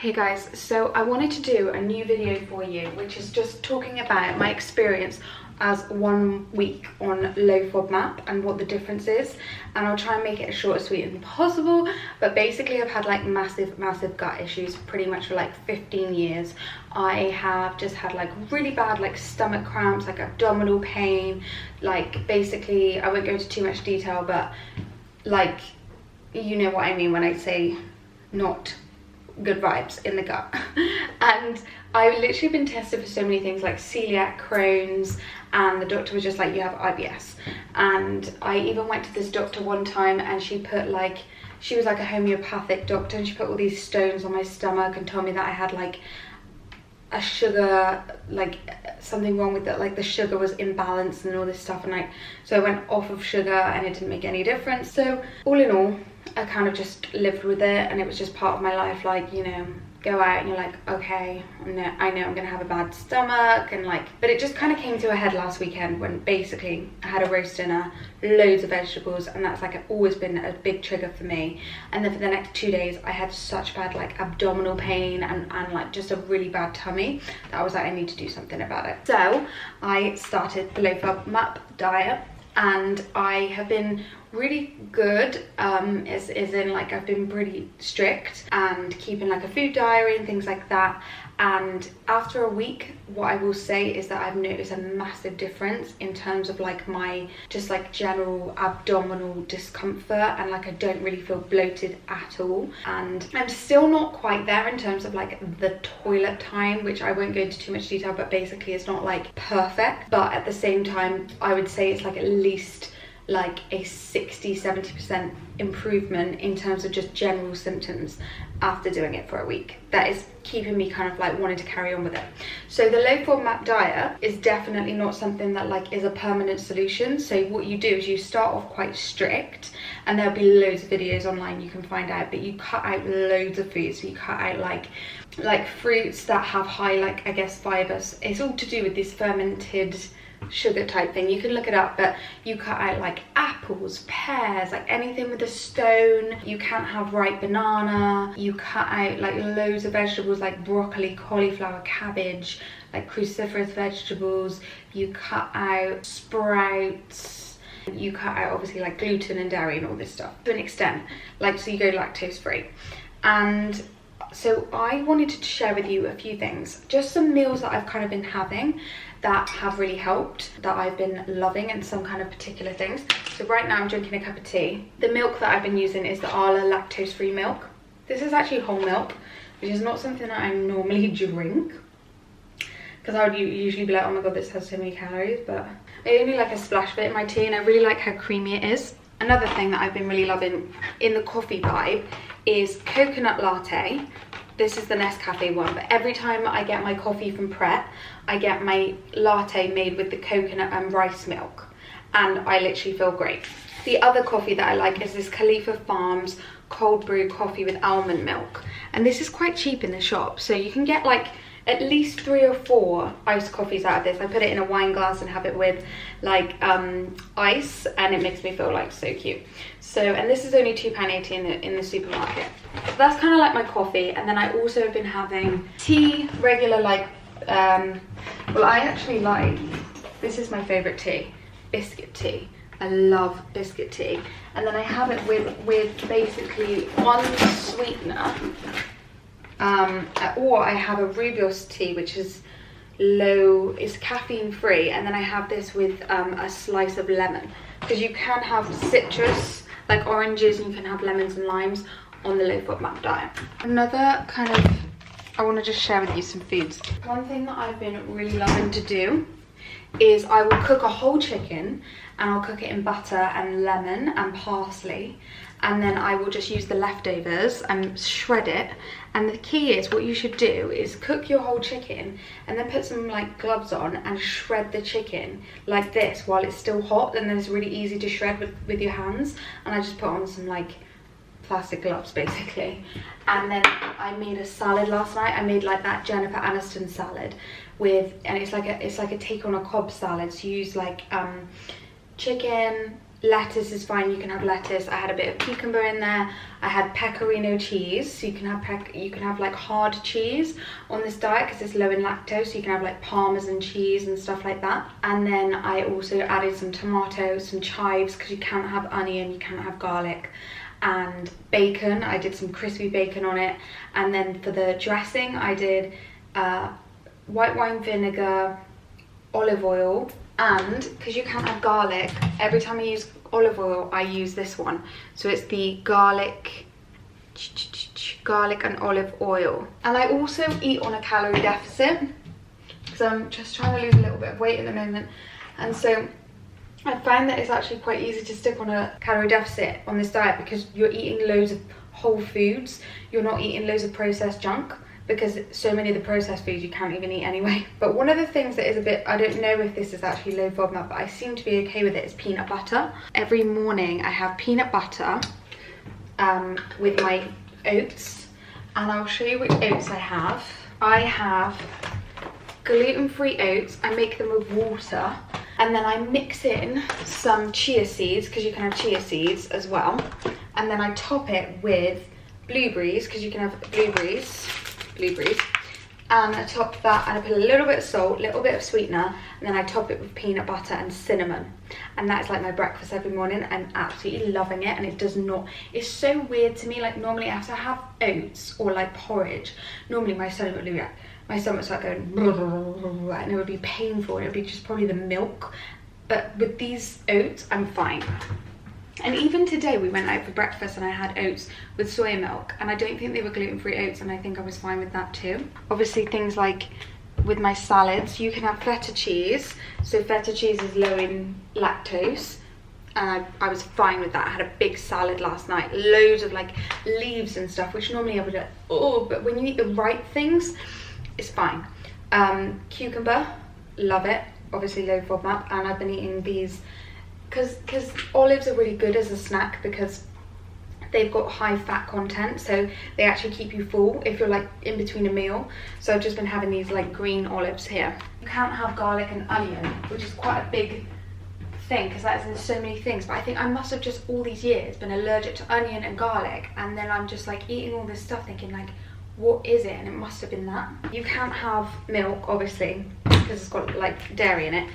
Hey guys, so I wanted to do a new video for you, which is just talking about my experience as 1 week on low FODMAP and what the difference is, and I'll try and make it as short and sweet as possible. But basically I've had like massive gut issues pretty much for like 15 years. I have just had like really bad like stomach cramps, like abdominal pain, like basically I won't go into too much detail, but like you know what I mean when I say not good vibes in the gut. And I've literally been tested for so many things like celiac, Crohn's, and the doctor was just like, you have IBS. And I even went to this doctor one time and she put like, she was like a homeopathic doctor, and she put all these stones on my stomach and told me that I had like a sugar, like something wrong with it, like the sugar was imbalanced and all this stuff. And like, so I went off of sugar and it didn't make any difference. So all in all, I kind of just lived with it, and it was just part of my life. Like, you know, go out and you're like, okay, I know I'm gonna have a bad stomach, and like, but it just kind of came to a head last weekend when basically I had a roast dinner, loads of vegetables, and that's like always been a big trigger for me. And then for the next 2 days I had such bad like abdominal pain and like just a really bad tummy that I was like, I need to do something about it. So I started the low FODMAP diet, and I have been really good, as in like I've been pretty strict and keeping like a food diary and things like that. And after a week, what I will say is that I've noticed a massive difference in terms of like my just like general abdominal discomfort, and like I don't really feel bloated at all. And I'm still not quite there in terms of like the toilet time, which I won't go into too much detail, but basically it's not like perfect, but at the same time I would say it's like at least like a 60-70% improvement in terms of just general symptoms after doing it for a week. That is keeping me kind of like wanting to carry on with it. So the low FODMAP diet is definitely not something that like is a permanent solution. So what you do is you start off quite strict, and there'll be loads of videos online you can find out, but you cut out loads of foods. So you cut out like fruits that have high, like I guess fibers. It's all to do with this fermented sugar type thing. You can look it up, but you cut out like apples, pears, like anything with a stone. You can't have ripe banana. You cut out like loads of vegetables like broccoli, cauliflower, cabbage, like cruciferous vegetables. You cut out sprouts. You cut out obviously like gluten and dairy and all this stuff to an extent, like, so you go lactose free. And so I wanted to share with you a few things, just some meals that I've kind of been having that have really helped, that I've been loving, and some kind of particular things. So right now I'm drinking a cup of tea. The milk that I've been using is the Arla lactose-free milk. This is actually whole milk, which is not something that I normally drink, because I would usually be like, oh my god, this has so many calories, but I only like a splash of it in my tea, and I really like how creamy it is. Another thing that I've been really loving in the coffee vibe is coconut latte. This is the Nescafe one, but every time I get my coffee from Pret, I get my latte made with the coconut and rice milk, and I literally feel great. The other coffee that I like is this Khalifa Farms cold brew coffee with almond milk, and this is quite cheap in the shop, so you can get like at least 3 or 4 iced coffees out of this. I put it in a wine glass and have it with like ice, and it makes me feel like so cute. So, and this is only £2.80 in the supermarket. So that's kind of like my coffee. And then I also have been having tea, regular like well, I actually like, this is my favorite tea, biscuit tea. I love biscuit tea. And then I have it with basically one sweetener, or I have a rooibos tea, which is low, it's caffeine free, and then I have this with a slice of lemon, because you can have citrus like oranges, and you can have lemons and limes on the low FODMAP diet. Another kind of, I want to just share with you some foods. One thing that I've been really loving to do is I will cook a whole chicken, and I'll cook it in butter and lemon and parsley, and then I will just use the leftovers and shred it. And the key is, what you should do is cook your whole chicken and then put some like gloves on and shred the chicken like this while it's still hot, and then it's really easy to shred with your hands. And I just put on some like plastic gloves basically. And then I made a salad last night. I made like that Jennifer Aniston salad with, and it's like a take on a Cobb salad. So you use like chicken, lettuce is fine, you can have lettuce. I had a bit of cucumber in there. I had pecorino cheese, so you can have like hard cheese on this diet because it's low in lactose, so you can have like parmesan cheese and stuff like that. And then I also added some tomatoes, some chives, because you can't have onion, you can't have garlic, and bacon. I did some crispy bacon on it. And then for the dressing I did white wine vinegar, olive oil, and because you can't have garlic, every time I use olive oil I use this one, so it's the garlic and olive oil. And I also eat on a calorie deficit because I'm just trying to lose a little bit of weight at the moment, and so I find that it's actually quite easy to stick on a calorie deficit on this diet because you're eating loads of whole foods, you're not eating loads of processed junk, because so many of the processed foods you can't even eat anyway. But one of the things that is a bit, I don't know if this is actually low FODMAP, but I seem to be okay with it, is peanut butter. Every morning I have peanut butter with my oats, and I'll show you which oats I have. I have gluten-free oats. I make them with water, and then I mix in some chia seeds, because you can have chia seeds as well, and then I top it with blueberries, because you can have blueberries, and I top that, and I put a little bit of salt, a little bit of sweetener, and then I top it with peanut butter and cinnamon, and that is like my breakfast every morning. I'm absolutely loving it, and it does not, it's so weird to me, like normally after I have oats or like porridge, normally my stomach would start going and it would be painful, and it would be just probably the milk, but with these oats I'm fine. And even today we went out for breakfast and I had oats with soya milk, and I don't think they were gluten-free oats, and I think I was fine with that too. Obviously things like with my salads, you can have feta cheese. So feta cheese is low in lactose, and I was fine with that. I had a big salad last night, loads of like leaves and stuff, which normally I would but when you eat the right things, it's fine. Cucumber, love it, obviously low FODMAP, and I've been eating these because olives are really good as a snack because they've got high fat content, so they actually keep you full if you're like in between a meal. So I've just been having these like green olives here. You can't have garlic and onion, which is quite a big thing because that is in so many things, but I think I must have just all these years been allergic to onion and garlic, and then I'm just like eating all this stuff thinking like, what is it? And it must have been that. You can't have milk obviously because it's got like dairy in it,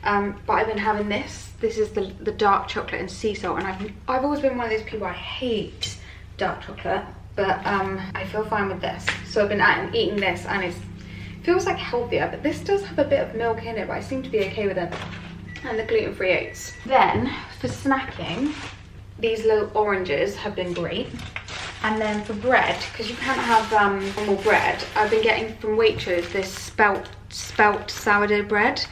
but I've been having this. This is the dark chocolate and sea salt, and I've always been one of those people, I hate dark chocolate, but I feel fine with this. So I've been eating this, and it feels like healthier, but this does have a bit of milk in it, but I seem to be okay with it. And the gluten-free oats. Then for snacking, these little oranges have been great. And then for bread, because you can't have normal bread, I've been getting from Waitrose this spelt sourdough bread.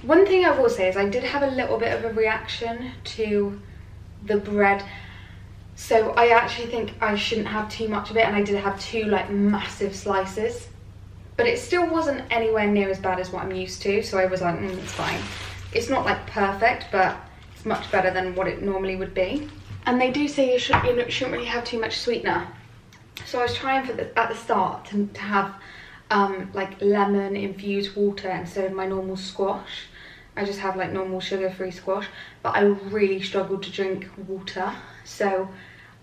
One thing I will say is I did have a little bit of a reaction to the bread. So I actually think I shouldn't have too much of it, and I did have 2 like massive slices. But it still wasn't anywhere near as bad as what I'm used to, so I was like, it's fine. It's not like perfect, but it's much better than what it normally would be. And they do say you shouldn't really have too much sweetener. So I was trying at the start to have like lemon infused water instead of my normal squash. I just have like normal sugar-free squash, but I really struggled to drink water. So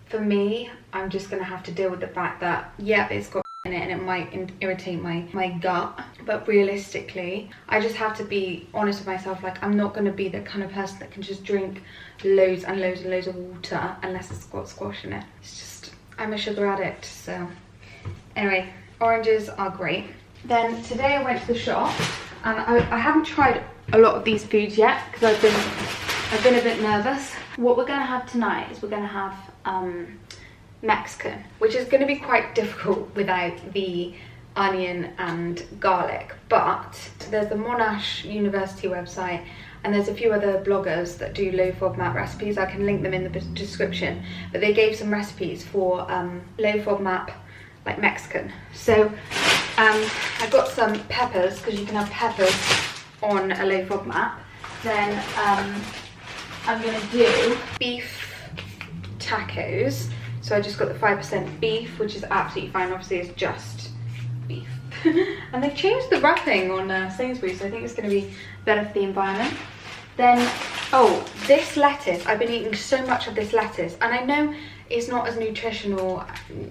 for me, I'm just gonna have to deal with the fact that, yeah, it's got in it and it might irritate my gut, but realistically I just have to be honest with myself. Like, I'm not going to be the kind of person that can just drink loads and loads and loads of water unless it's got squash in it. It's just, I'm a sugar addict. So anyway, oranges are great. Then today I went to the shop, and I haven't tried a lot of these foods yet because I've been a bit nervous. What we're going to have tonight is we're going to have Mexican, which is going to be quite difficult without the onion and garlic, but there's the Monash University website, and there's a few other bloggers that do low FODMAP recipes. I can link them in the description, but they gave some recipes for low FODMAP like Mexican. So I got some peppers, because you can have peppers on a low FODMAP. Then I'm going to do beef tacos. So I just got the 5% beef, which is absolutely fine. Obviously it's just beef. And they've changed the wrapping on Sainsbury's, so I think it's going to be better for the environment. Then, oh, this lettuce, I've been eating so much of this lettuce, and I know it's not as nutritional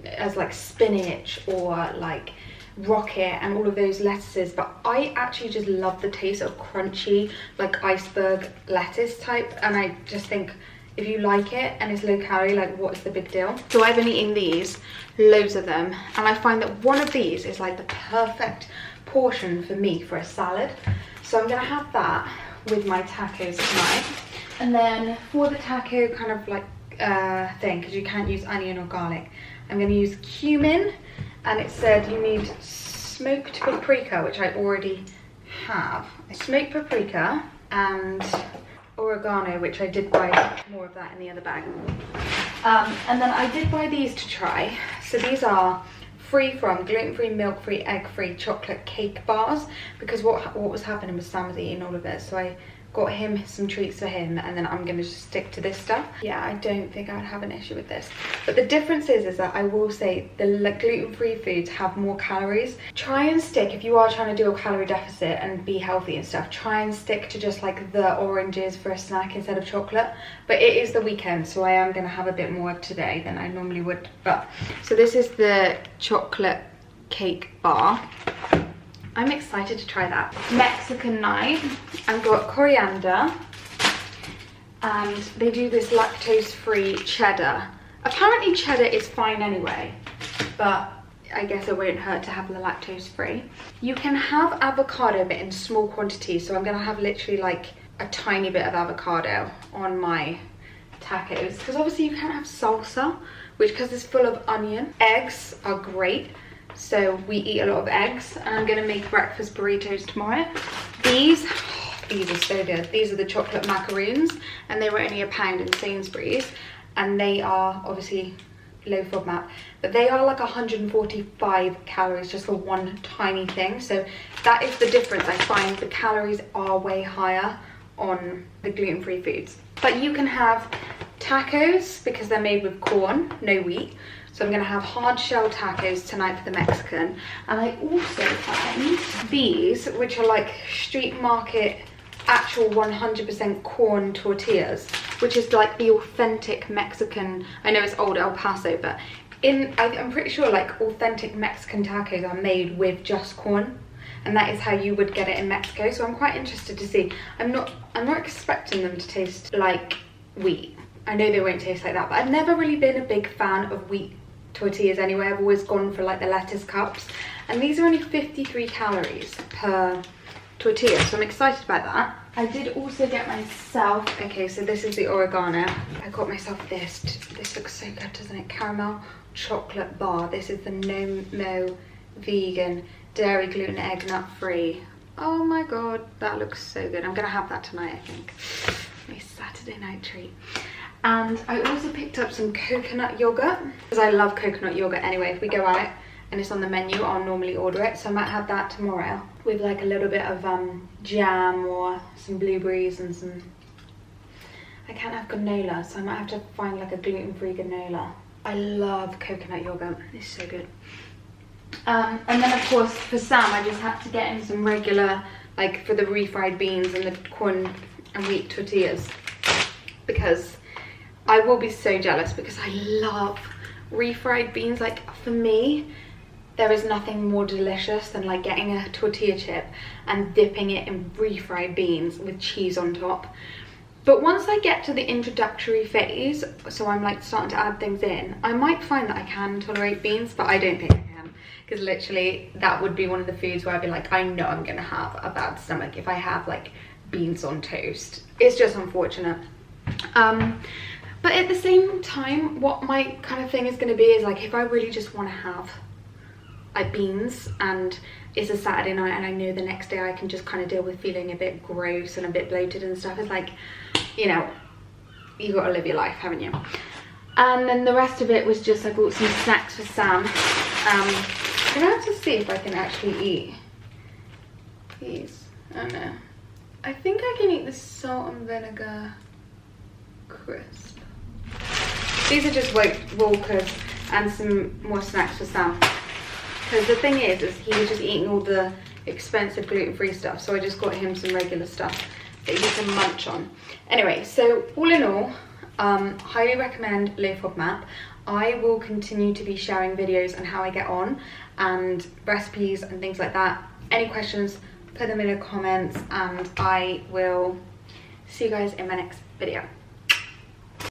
as like spinach or like rocket and all of those lettuces, but I actually just love the taste of crunchy, like iceberg lettuce type, and I just think if you like it and it's low calorie, like what's the big deal? So I've been eating these, loads of them, and I find that one of these is like the perfect portion for me for a salad. So I'm gonna have that with my tacos tonight. And then for the taco kind of like thing, because you can't use onion or garlic, I'm gonna use cumin, and it said you need smoked paprika, which I already have. Smoked paprika and oregano, which I did buy more of that in the other bag. And then I did buy these to try. So these are free from gluten-free, milk-free, egg-free chocolate cake bars, because what was happening was Sam was eating all of it, so I got him some treats for him, and then I'm gonna just stick to this stuff. Yeah, I don't think I would have an issue with this. But the difference is that I will say the gluten-free foods have more calories. Try and stick, if you are trying to do a calorie deficit and be healthy and stuff, try and stick to just like the oranges for a snack instead of chocolate. But it is the weekend, so I am gonna have a bit more today than I normally would. But so this is the chocolate cake bar. I'm excited to try that. Mexican night. I've got coriander, and they do this lactose-free cheddar. Apparently cheddar is fine anyway, but I guess it won't hurt to have the lactose-free. You can have avocado, but in small quantities, so I'm gonna have literally like a tiny bit of avocado on my tacos, because obviously you can't have salsa, which because it's full of onion. Eggs are great. So we eat a lot of eggs, and I'm gonna make breakfast burritos tomorrow. These are so good. These are the chocolate macaroons, and they were only £1 in Sainsbury's, and they are obviously low FODMAP, but they are like 145 calories just for one tiny thing. So that is the difference. I find the calories are way higher on the gluten-free foods. But you can have tacos because they're made with corn, no wheat. So I'm gonna have hard shell tacos tonight for the Mexican. And I also found these, which are like street market, actual 100% corn tortillas, which is like the authentic Mexican. I know it's old El Paso, but I'm pretty sure like authentic Mexican tacos are made with just corn. And that is how you would get it in Mexico. So I'm quite interested to see. I'm not expecting them to taste like wheat. I know they won't taste like that, but I've never really been a big fan of wheat tortillas anyway. I've always gone for like the lettuce cups, and these are only 53 calories per tortilla, so I'm excited about that. I did also get myself, okay, so this is the oregano. I got myself this looks so good, doesn't it? Caramel chocolate bar. This is the no vegan, dairy, gluten, egg, nut free. Oh my god, that looks so good. I'm gonna have that tonight, I think. My Saturday night treat. And I also picked up some coconut yogurt, because I love coconut yogurt anyway. If we go out and it's on the menu, I'll normally order it. So I might have that tomorrow with like a little bit of jam or some blueberries and some... I can't have granola, so I might have to find like a gluten-free granola. I love coconut yogurt, it's so good. And then of course for Sam, I just had to get him some regular, like for the refried beans and the corn and wheat tortillas, because I will be so jealous, because I love refried beans. Like for me, there is nothing more delicious than like getting a tortilla chip and dipping it in refried beans with cheese on top. But once I get to the introductory phase, so I'm like starting to add things in, I might find that I can tolerate beans, but I don't think I can, because literally that would be one of the foods where I'd be like, I know I'm gonna have a bad stomach if I have like beans on toast. It's just unfortunate. But at the same time, what my kind of thing is going to be is like, if I really just want to have like beans and it's a Saturday night and I know the next day I can just kind of deal with feeling a bit gross and a bit bloated and stuff, it's like, you know, you got to live your life, haven't you? And then the rest of it was just, I bought some snacks for Sam. I'm going to have to see if I can actually eat these. I don't know. I think I can eat the salt and vinegar crisp. These are just Walkers and some more snacks for Sam. Because the thing is he was just eating all the expensive gluten-free stuff, so I just got him some regular stuff. that you can munch on. Anyway, so all in all, highly recommend low FODMAP. I will continue to be sharing videos on how I get on and recipes and things like that. Any questions, put them in the comments, and I will see you guys in my next video.